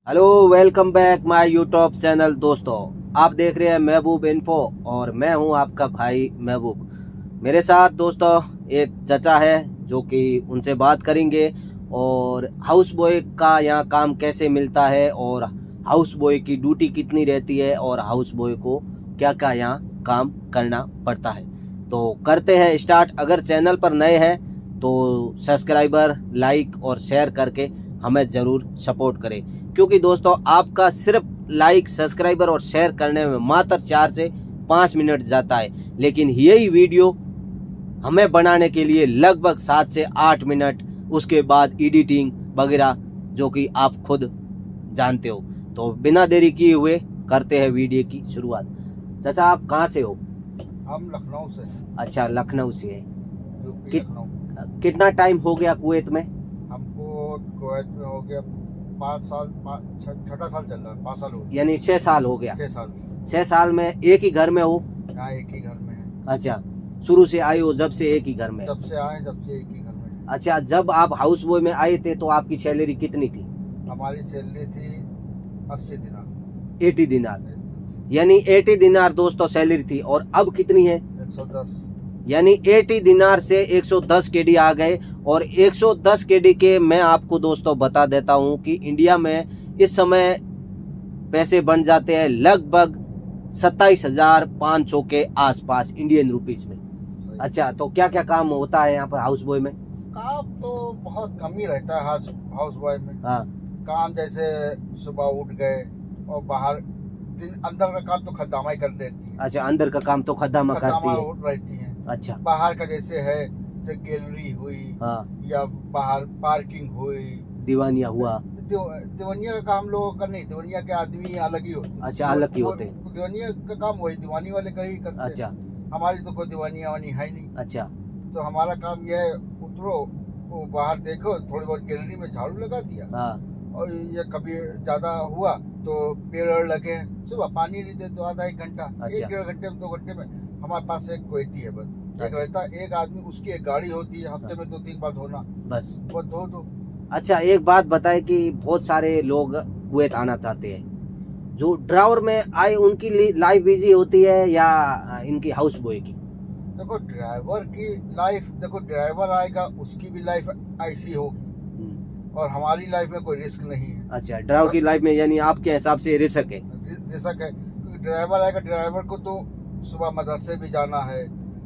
Hello, welcome back my YouTube channel. दोस्तों, आप देख रहे हैं महबूब इन्फो और मैं हूं आपका भाई महबूब। मेरे साथ दोस्तों एक चचा है जो कि उनसे बात करेंगे और हाउस बॉय का यहाँ काम कैसे मिलता है और हाउस बॉय की ड्यूटी कितनी रहती है और हाउस बॉय को क्या क्या यहाँ काम करना पड़ता है। तो करते हैं स्टार्ट। अगर चैनल पर नए हैं तो सब्सक्राइबर, लाइक और शेयर करके हमें ज़रूर सपोर्ट करें, क्योंकि दोस्तों आपका सिर्फ लाइक, सब्सक्राइबर और शेयर करने में मात्र 4 से 5 मिनट जाता है, लेकिन यही वीडियो हमें बनाने के लिए लगभग 7 से 8 मिनट, उसके बाद एडिटिंग वगैरह जो कि आप खुद जानते हो। तो बिना देरी किए हुए करते हैं वीडियो की शुरुआत। चाचा, आप कहाँ से हो? हम लखनऊ से। अच्छा, लखनऊ से है। यूपी लखनऊ। कितना टाइम हो गया कुवैत में? हमको कुवैत में हो गया 5 साल, छठा साल चल रहा है। 5 साल हो गया, यानी 6 साल हो गया। 6 साल। 6 साल में एक ही घर में हो? यहाँ एक ही घर में है। अच्छा, शुरू से आए हो जब से एक ही घर में? जब से आए, जब से एक ही घर में है। अच्छा, जब आप हाउस बॉय में आए थे तो आपकी सैलरी कितनी थी? हमारी सैलरी थी 80 दिनार। 80 दिनार, यानी 80 दिनार दोस्तों सैलरी थी। और अब कितनी है? 110। यानी 80 दिनार से 110 केडी आ गए। और 110 केडी के मैं आपको दोस्तों बता देता हूं कि इंडिया में इस समय पैसे बन जाते हैं लगभग 27,500 के आसपास इंडियन रुपीज में। अच्छा, तो क्या क्या काम होता है यहाँ पर हाउस बॉय में? काम तो बहुत कम ही रहता है हाउस बॉय में। हाँ। काम जैसे सुबह उठ गए और बाहर, दिन अंदर का काम तो खद्दामाई कर देती है। अच्छा, अंदर का काम तो खद्दामा करती है। रहती है। अच्छा। बाहर का जैसे है, जैसे गैलरी हुई, हाँ। या बाहर पार्किंग हुई, दीवानिया हुआ। दीवानिया का काम लोगों का नहीं, दीवानिया के आदमी अलग ही होते हैं। अच्छा, अलग ही होते हैं। दीवानिया का काम वही दीवानी वाले का ही करते हैं। अच्छा। हमारी तो कोई दीवानिया वानी है नहीं। अच्छा। तो हमारा काम यह है, उतरो, वो बाहर देखो, थोड़ी बहुत गैलरी में झाड़ू लगा दिया। हाँ। और ये कभी ज्यादा हुआ तो पेड़ लगे, सुबह पानी नहीं दे तो आधा 1 घंटा, अच्छा। 1-1.5 घंटे में, 2 घंटे में। हमारे पास एक कोयती है बस, एक रहता, एक आदमी, उसकी एक गाड़ी होती है, हफ्ते में 2-3 बार धोना, बस वो धो दो। अच्छा, एक बात बताए कि बहुत सारे लोग कुवैत आना चाहते हैं, जो ड्राइवर में आए उनकी लाइफ बिजी होती है या इनकी हाउस बॉय की? देखो ड्राइवर की लाइफ, देखो ड्राइवर आएगा उसकी भी लाइफ ऐसी होगी, और हमारी लाइफ में कोई रिस्क नहीं है। अच्छा, ड्राइवर की लाइफ में यानी आपके हिसाब से रिस्क है? रिस्क है, क्योंकि ड्राइवर आएगा, ड्राइवर को तो सुबह मदरसे भी जाना है,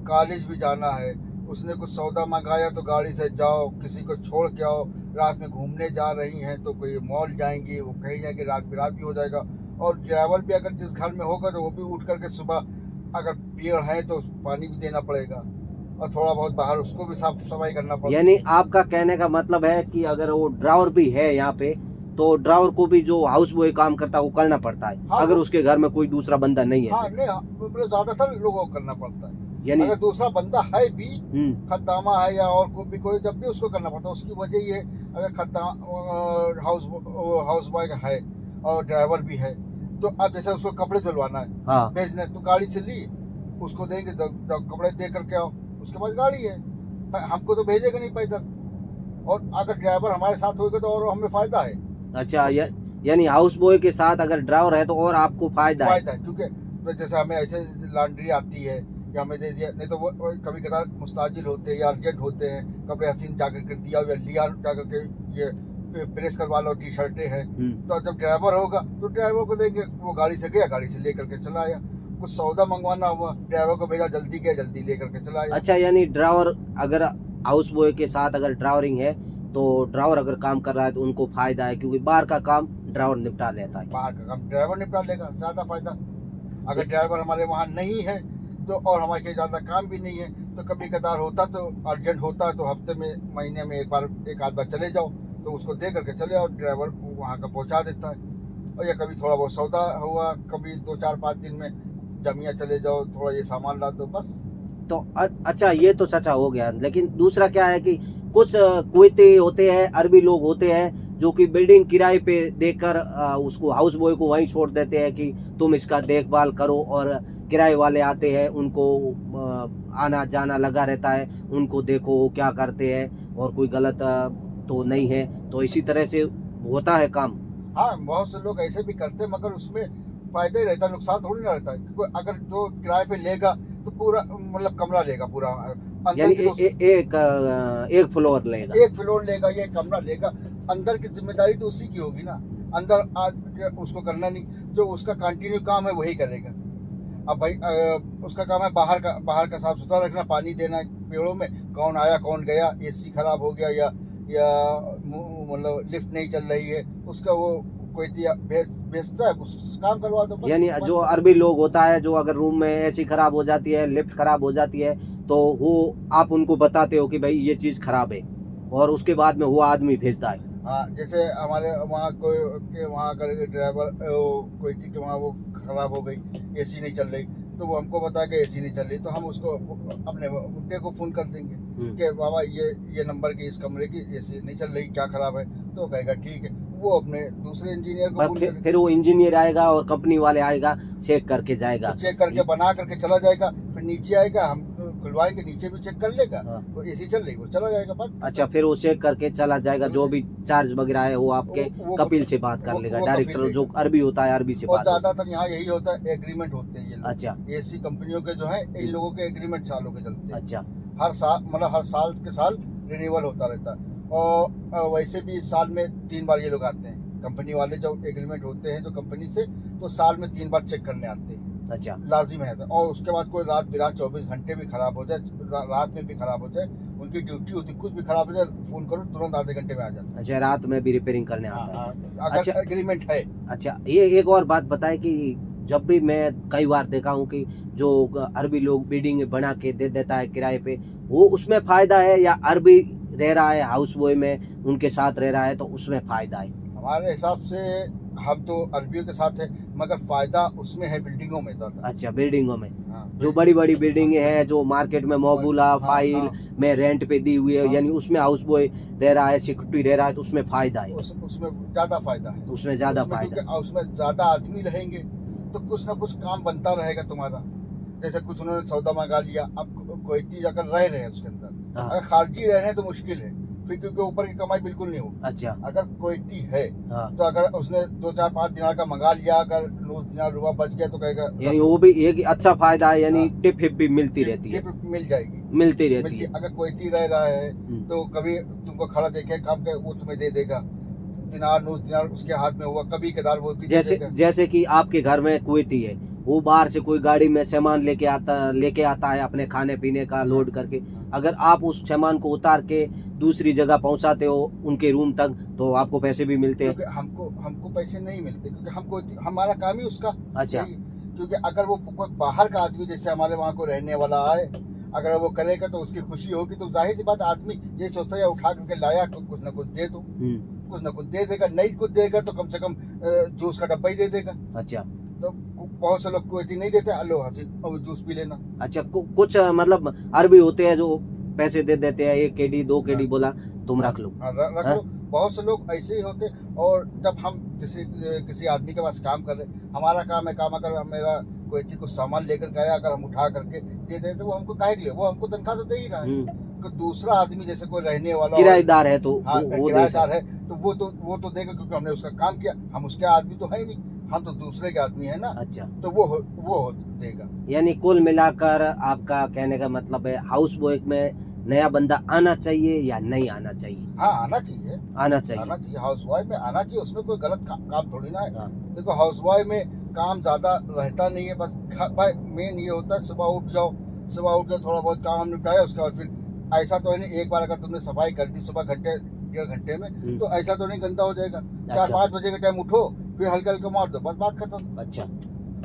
कॉलेज भी जाना है, उसने कुछ सौदा मंगाया तो गाड़ी से जाओ, किसी को छोड़ के आओ, रात में घूमने जा रही हैं तो कोई मॉल जाएंगी, वो कहीं जाएंगे, रात बिरात भी हो जाएगा। और ड्राइवर भी अगर जिस घर में होगा तो वो भी उठ करके सुबह, अगर पेड़ है तो पानी भी देना पड़ेगा, और थोड़ा बहुत बाहर उसको भी साफ सफाई करना पड़ेगा। यानी आपका कहने का मतलब है कि अगर वो ड्राइवर भी है यहाँ पे तो ड्राइवर को भी जो हाउस बॉय काम करता है वो करना पड़ता है। हाँ, अगर उसके घर में कोई दूसरा बंदा नहीं है। हाँ, नहीं, मतलब ज्यादातर लोगों को करना पड़ता है। यानी अगर दूसरा बंदा है भी, खद्दामा है या और कोई भी, कोई जब भी उसको करना पड़ता है। उसकी वजह ये है, अगर हाउस बॉय है और ड्राइवर भी है, तो अब जैसे उसको कपड़े धुलवाना है, हाँ, भेजने, तो गाड़ी से ली, उसको देंगे, कपड़े दे करके आओ, उसके पास गाड़ी है, हमको तो भेजेगा नहीं पैदल। और अगर ड्राइवर हमारे साथ होगा तो और हमें फायदा है। अच्छा, यानी हाउस बॉय के साथ अगर ड्राइवर है तो और आपको फायदा है। क्योंकि जैसे हमें ऐसे लॉन्ड्री आती है या हमें दे दिया, नहीं तो वो कभी कभार मुस्ताजिल होते हैं या अर्जेंट होते हैं, कपड़े हसीन जाकर के दिया या लिया जाकर के, ये प्रेस करवा लो, टी शर्टें हैं, तो जब ड्राइवर होगा तो ड्राइवर को देंगे, वो गाड़ी से गया, गाड़ी से लेकर के चला आया। कुछ सौदा मंगवाना हुआ, ड्राइवर को भेजा, जल्दी गया, जल्दी लेकर के चला आया। अच्छा, यानी ड्राइवर अगर हाउस बॉय के साथ अगर ड्राइवरिंग है तो ड्राइवर अगर काम कर रहा है तो उनको फायदा है, क्योंकि बाहर का काम ड्राइवर निपटा लेता है। बाहर का काम ड्राइवर निपटा लेगा, ज्यादा फायदा। अगर ड्राइवर हमारे वहाँ नहीं है तो, और हमारे के ज्यादा काम भी नहीं है, तो कभी कदार होता, तो अर्जेंट होता तो हफ्ते में, महीने में एक आध बार चले जाओ, तो उसको दे करके चले आओ, ड्राइवर वहाँ का पहुँचा देता है। और या कभी थोड़ा बहुत सौदा हुआ, कभी 2-4-5 दिन में जमिया चले जाओ, थोड़ा ये सामान ला दो, बस। तो अच्छा, ये तो सच्चा हो गया। लेकिन दूसरा क्या है कि कुछ कुवैती होते हैं, अरबी लोग होते हैं जो कि बिल्डिंग किराए पे देकर उसको हाउस बॉय को वहीं छोड़ देते हैं कि तुम इसका देखभाल करो, और किराए वाले आते हैं, उनको आना जाना लगा रहता है, उनको देखो वो क्या करते हैं और कोई गलत तो नहीं है। तो इसी तरह से होता है काम। हाँ, बहुत से लोग ऐसे भी करते हैं, मगर उसमें फायदा ही रहता है, नुकसान थोड़ी ना रहता है। क्योंकि अगर जो किराए पे लेगा तो पूरा मतलब कमरा लेगा पूरा, अंदर यानी की तो एक फ्लोर लेगा। एक फ्लोर लेगा या एक कमरा लेगा, अंदर की जिम्मेदारी तो उसी की होगी ना। अंदर आज उसको करना नहीं, जो उसका कंटिन्यू काम है वही करेगा। अब भाई उसका काम है बाहर का साफ सुथरा रखना, पानी देना पेड़ों में, कौन आया कौन गया, एसी खराब हो गया या मतलब लिफ्ट नहीं चल रही है, उसका वो कोई बेचता है, उस काम करवा दो बस। यानी जो अरबी लोग होता है, जो अगर रूम में एसी खराब हो जाती है, लिफ्ट खराब हो जाती है, तो वो आप उनको बताते हो कि भाई ये चीज खराब है, और उसके बाद में वो आदमी भेजता है। हाँ, जैसे हमारे वहाँ वहाँ अगर ड्राइवर कोई थी कि वहाँ वो खराब हो गई, एसी नहीं चल रही, तो वो हमको बता के एसी नहीं चल रही, तो हम उसको अपने बुड्ढे को फोन कर देंगे कि बाबा ये नंबर की इस कमरे की एसी नहीं चल रही, क्या खराब है, तो वो कहेगा ठीक है, वो अपने दूसरे इंजीनियर को फोन करेगा। फिर वो इंजीनियर आएगा और कंपनी वाले आएगा, चेक करके जाएगा, चेक करके बना करके चला जाएगा, फिर नीचे आएगा, हम खुलवाएंगे, नीचे भी चेक कर लेगा, तो एसी चल रही वो चला जाएगा बस। अच्छा, फिर वो चेक करके चला जाएगा, जो भी चार्ज वगैरह है वो आपके कपिल से बात कर लेगा, डायरेक्टर जो अरबी होता है, अरबी से और बात। ज्यादातर यहाँ यही होता है, एग्रीमेंट होते हैं ये लोग। अच्छा, एसी कंपनियों के जो है इन लोगों के एग्रीमेंट सालों के चलते हैं। अच्छा, हर साल मतलब हर साल के साल रिन्यूअल होता रहता है, और वैसे भी साल में 3 बार ये लोग आते हैं, कंपनी वाले जब एग्रीमेंट होते हैं जो कंपनी से, तो साल में 3 बार चेक करने आते हैं। अच्छा, लाजिम है। और उसके बाद कोई रात बिरात 24 घंटे भी खराब हो जाए, रात में भी खराब हो जाए, उनकी ड्यूटी होती, कुछ भी खराब हो जाए, फोन करो तुरंत आधे घंटे में आ जाता है। अच्छा, रात में भी रिपेयरिंग करने आता है। अगर अच्छा, एग्रीमेंट है। अच्छा, ये एक और बात बताए कि जब भी मैं कई बार देखा हूँ कि जो अरबी लोग बिल्डिंग बना के दे देता है किराए पे, वो उसमें फायदा है, या अरबी रह रहा है हाउस बॉय में उनके साथ रह रहा है तो उसमें फायदा है? हमारे हिसाब से हम तो अरबियों के साथ है, मगर फायदा उसमें है बिल्डिंगों में ज्यादा। अच्छा, बिल्डिंगों में हाँ, जो बड़ी बड़ी बिल्डिंगें हैं, जो मार्केट में मोबुला हाँ, फाइल हाँ, में रेंट पे दी हुई है, हाँ, यानी उसमें हाउस बॉय रह रहा है, सिक्योरिटी रह रहा है, तो उसमें फायदा है। उसमें ज्यादा फायदा है। उसमें ज्यादा फायदा क्योंकि उसमें ज्यादा आदमी रहेंगे तो कुछ ना कुछ काम बनता रहेगा तुम्हारा। जैसे कुछ उन्होंने सौदा मंगा लिया, अब कोई चीज अगर रह रहे हैं उसके अंदर, हाँ। अगर खारजी रह रहे हैं तो मुश्किल है, फिर क्योंकि ऊपर की कमाई बिल्कुल नहीं होगी। अच्छा, अगर कोई है हाँ, तो अगर उसने 2-4-5 दिनार का मंगा लिया, अगर 9 दिनार रुपया बच गया तो कहेगा, यानी वो भी एक अच्छा फायदा है, यानी हाँ। टिप हिप भी मिलती रहती है, टिप मिल जाएगी, मिलती रहती है। अगर कोई रह रहा है तो कभी तुमको खड़ा देखे काम कर, वो तुम्हें दे देगा, दिनार 9 दिनार उसके हाथ में हुआ, कभी कदार वो भी दे देगा। जैसे कि आपके घर में कुवैती है, वो बाहर से कोई गाड़ी में सामान लेके आता है अपने खाने पीने का लोड करके, अगर आप उस सामान को उतार के दूसरी जगह पहुंचाते हो उनके रूम तक, तो आपको पैसे भी मिलते हैं। क्योंकि हमको पैसे नहीं मिलते, क्योंकि हमारा काम ही उसका। अच्छा, क्योंकि अगर वो कोई बाहर का आदमी जैसे हमारे वहाँ को रहने वाला आए, अगर वो करेगा तो उसकी खुशी होगी, तो जाहिर सी बात आदमी ये सोचता है उठा करके लाया कुछ ना कुछ दे दो, कुछ ना कुछ दे देगा, नहीं कुछ देगा तो कम से कम जूस का डब्बा ही दे देगा। अच्छा, तो बहुत से लोग कोई नहीं देते, लो हंसी और जूस पी लेना। अच्छा, कुछ मतलब अरबी होते हैं जो पैसे दे देते हैं, 1 केडी 2 केडी बोला तुम रख लो। रख लो, बहुत से लोग ऐसे ही होते। और जब हम जैसे किसी आदमी के पास काम कर रहे, हमारा काम है, काम अगर मेरा कोई चीज कुछ सामान लेकर गया, अगर हम उठा करके दे देते, वो हमको काहे के लिए, वो हमको तनख्वाह तो दे ही रहा है। दूसरा आदमी जैसे कोई रहने वाला किराएदार है तो हाँ, वो किराएदार है तो वो तो देगा, क्योंकि हमने उसका काम किया, हम उसके आदमी तो है ही नहीं, हम तो दूसरे के आदमी है ना। अच्छा, तो वो देगा। यानी कुल मिलाकर आपका कहने का मतलब है, हाउस बॉय में नया बंदा आना चाहिए या नहीं आना चाहिए? हाँ, आना चाहिए, आना चाहिए। हाउस बॉय में आना चाहिए, उसमें कोई गलत काम थोड़ी ना है। हाँ। देखो, हाउस बॉय में काम ज्यादा रहता नहीं है, बस भाई मेन ये होता है सुबह उठ जाओ, थोड़ा बहुत काम निपटाया, उसके बाद फिर ऐसा तो है नहीं, एक बार अगर तुमने सफाई कर दी सुबह घंटे 1.5 घंटे में, तो ऐसा तो नहीं गंदा हो जाएगा। 4-5 बजे के टाइम उठो, फिर हल्का हल्का मार दो, बस बात खत्म। अच्छा,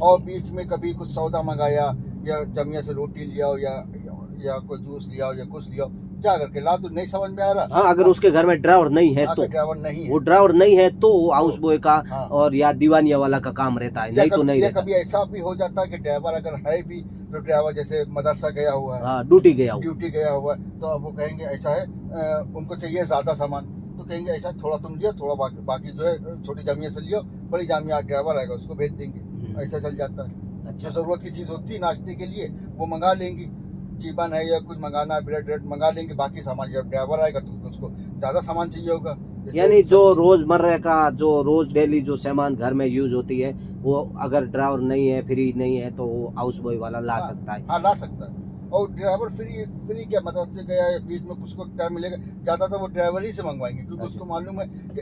और बीच में कभी कुछ सौदा मंगाया, या जमिया से रोटी लिया हो, या कोई जूस लिया हो, या कुछ लिया हो, जा करके ला दो, नहीं समझ में आ रहा। हाँ, अगर उसके घर में ड्राइवर नहीं है तो, ड्राइवर नहीं है, वो ड्राइवर नहीं है तो हाउस बॉय का हाँ। और या दीवानिया वाला का काम रहता है, नहीं तो नहीं रहता। कभी ऐसा भी हो जाता है कि ड्राइवर अगर है भी, तो ड्राइवर जैसे मदरसा गया हुआ है, हाँ, ड्यूटी गया हुआ है, तो अब वो कहेंगे ऐसा है, उनको चाहिए ज्यादा सामान, तो कहेंगे ऐसा थोड़ा तुम लियो, थोड़ा बाकी जो है छोटी जामिया से लियो, बड़ी जामिया ड्राइवर आएगा उसको भेज देंगे, ऐसा चल जाता है। अच्छा, जो जरूरत की चीज होती है नाश्ते के लिए वो मंगा लेंगी, चीबन है या कुछ मंगाना है, ब्रेड मंगा लेंगे, बाकी सामान जब ड्राइवर आएगा तो उसको ज्यादा सामान चाहिए होगा, जैसे यानी जो सब्जी- रोजमर्रा का जो रोज डेली जो सामान घर में यूज होती है, वो अगर ड्राइवर नहीं है, फ्री नहीं है, तो वो हाउस बॉय वाला ला सकता है। हाँ ला सकता है। और ड्राइवर फ्री फ्री क्या मदरसे गया या बीच में कुछ को टाइम मिलेगा, ज़्यादातर वो ड्राइवर ही से मंगवाएंगे, क्योंकि अच्छा। उसको मालूम है कि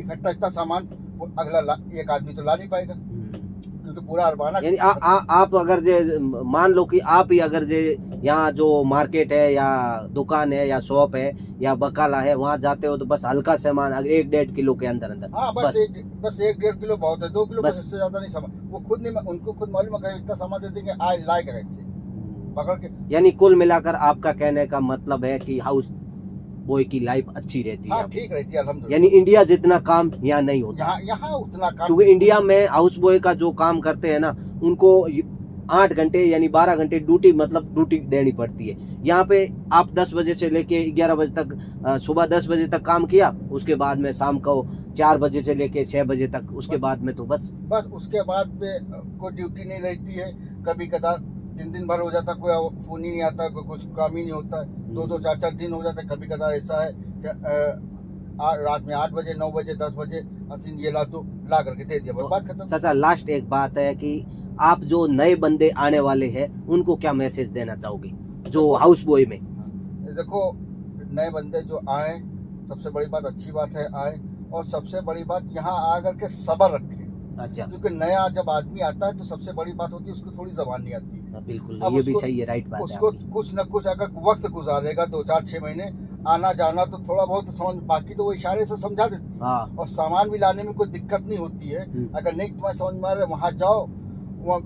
इकट्ठा इतना सामान वो अगला एक आदमी तो ला नहीं पाएगा, क्योंकि पूरा अरबाना यानी आप अगर जे मान लो कि आप ही अगर जे यहाँ जो मार्केट है या दुकान है या शॉप है या बकाला है, वहाँ जाते हो तो बस हल्का सामान अगर 1-1.5 किलो के अंदर अंदर हाँ बस एक 1.5 किलो बहुत है, 2 किलो बस। बस, इससे ज्यादा नहीं सामान। वो खुद नहीं, उनको खुद मालूम है इतना सामान दे देंगे, आए लाएगा कैसे पकड़ के। यानी कुल मिलाकर आपका कहने का मतलब है कि हाउस बॉय की लाइफ अच्छी रहती हाँ है, ठीक रहती है अल्हम्दुलिल्लाह। यानी इंडिया जितना काम यहाँ नहीं होता, यहाँ यहाँ उतना काम, क्योंकि इंडिया में हाउस बॉय का जो काम करते हैं ना, उनको 8 घंटे यानी 12 घंटे ड्यूटी मतलब ड्यूटी देनी पड़ती है। यहाँ पे आप 10 बजे से लेके 11 बजे तक, सुबह 10 बजे तक काम किया, उसके बाद में शाम को 4 बजे से लेके 6 बजे तक, उसके बाद में तो बस उसके बाद में कोई ड्यूटी नहीं रहती है। कभी कदार दिन भर हो जाता, कोई फोन ही नहीं आता, कोई कुछ काम ही नहीं होता है, 2-2 4-4 दिन हो जाते। कभी कदार ऐसा है कि रात में 8 बजे 9 बजे 10 बजे असीन ये ला तो ला करके दे दिया, बस बात खत्म। चाचा लास्ट एक बात है कि आप जो नए बंदे आने वाले हैं उनको क्या मैसेज देना चाहोगे जो हाउस बॉय में? देखो नए बंदे जो आए, सबसे बड़ी बात, अच्छी बात है आए, और सबसे बड़ी बात यहाँ आकर के सब्र रखें। अच्छा, क्योंकि नया जब आदमी आता है तो सबसे बड़ी बात होती है उसको थोड़ी जबान नहीं आती। बिल्कुल अब ये भी उसको- सही है, राइट बात है उसको आपकी। कुछ न कुछ अगर वक्त गुजारेगा 2-4-6 महीने आना जाना, तो थोड़ा बहुत समझ, बाकी तो वो इशारे से समझा देती है। हाँ, और सामान भी लाने में कोई दिक्कत नहीं होती है। अगर नहीं तुम्हारे समझ में आ रहा है, वहाँ जाओ, वहाँ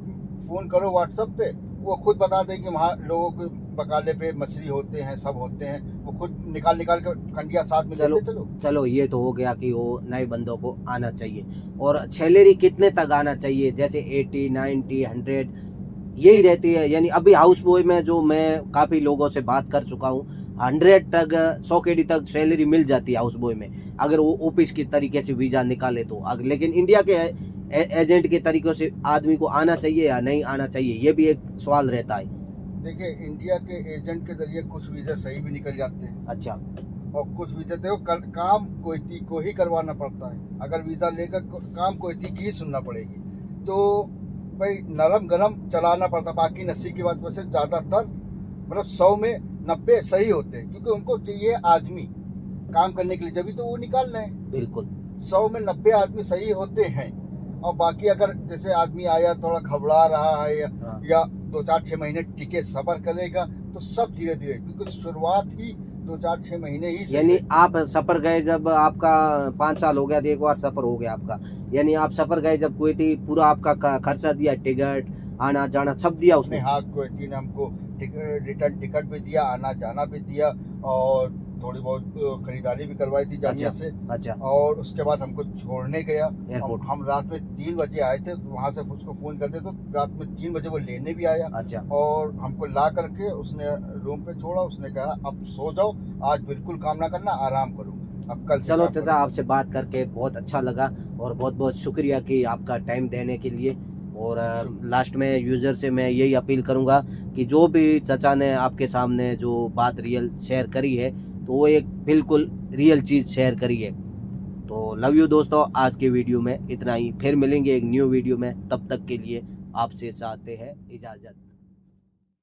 फोन करो व्हाट्सएप पे, वो खुद बता दें कि वहाँ लोगों के बकाले पे मछली होते हैं, सब होते हैं, वो खुद निकाल के खंडिया साथ में लेते चलो। चलो ये तो हो गया कि वो नए बंदों को आना चाहिए। और सैलरी कितने तक आना चाहिए? जैसे 80, 90, 100 यही रहती है? यानी अभी हाउस बॉय में जो मैं काफी लोगों से बात कर चुका हूँ, 100 तक 100 केडी तक सैलरी मिल जाती है हाउस बॉय में, अगर वो ऑफिस की तरीके से वीजा निकाले तो। लेकिन इंडिया के एजेंट के तरीकों से आदमी को आना चाहिए या नहीं आना चाहिए, ये भी एक सवाल रहता है। देखिए इंडिया के एजेंट के जरिए कुछ वीजा सही भी निकल जाते हैं, अच्छा, और कुछ वीजा देखो काम कोई को ही करवाना पड़ता है। अगर वीजा लेकर काम कोई की ही सुनना पड़ेगी, तो भाई नरम गरम चलाना पड़ता। बाकी नसीब की बात, वैसे ज्यादातर मतलब 100 में 90 सही होते हैं, क्योंकि उनको चाहिए आदमी काम करने के लिए, जब भी तो वो निकाल रहे हैं। बिल्कुल 100 में 90 आदमी सही होते हैं। और बाकी अगर जैसे आदमी आया थोड़ा घबरा रहा है हाँ। या 2-4-6 महीने टिके सब्र करेगा, तो सब धीरे धीरे, क्योंकि शुरुआत ही 2-4-6 महीने ही सही यानी है। आप सफर गए जब आपका 5 साल हो गया, तो एक बार सफर हो गया आपका, यानी आप सफर गए जब कुवैती, पूरा आपका खर्चा दिया, टिकट आना जाना सब दिया अपने उसने? हाथ को ने हमको रिटर्न टिकट भी दिया, आना जाना भी दिया, और थोड़ी बहुत खरीदारी भी करवाई थी जामिया से। अच्छा, और उसके बाद हमको छोड़ने गया एयरपोर्ट। हम रात में 3 बजे आए थे, वहां से उसको फोन करते तो रात में 3 बजे वो लेने भी आया, अच्छा, और हमको ला करके उसने रूम पे छोड़ा। उसने कहा अब सो जाओ, आज बिल्कुल काम ना करना, आराम करो, अब कल से चलो काम चाचा, करो। आपसे बात करके बहुत अच्छा लगा और बहुत बहुत शुक्रिया कि आपका टाइम देने के लिए। और लास्ट में यूजर से मैं यही अपील करूंगा कि जो भी चाचा ने आपके सामने जो बात रियल शेयर करी है, तो वो एक बिल्कुल रियल चीज़ शेयर करी है। तो लव यू दोस्तों, आज के वीडियो में इतना ही, फिर मिलेंगे एक न्यू वीडियो में, तब तक के लिए आपसे चाहते हैं इजाज़त।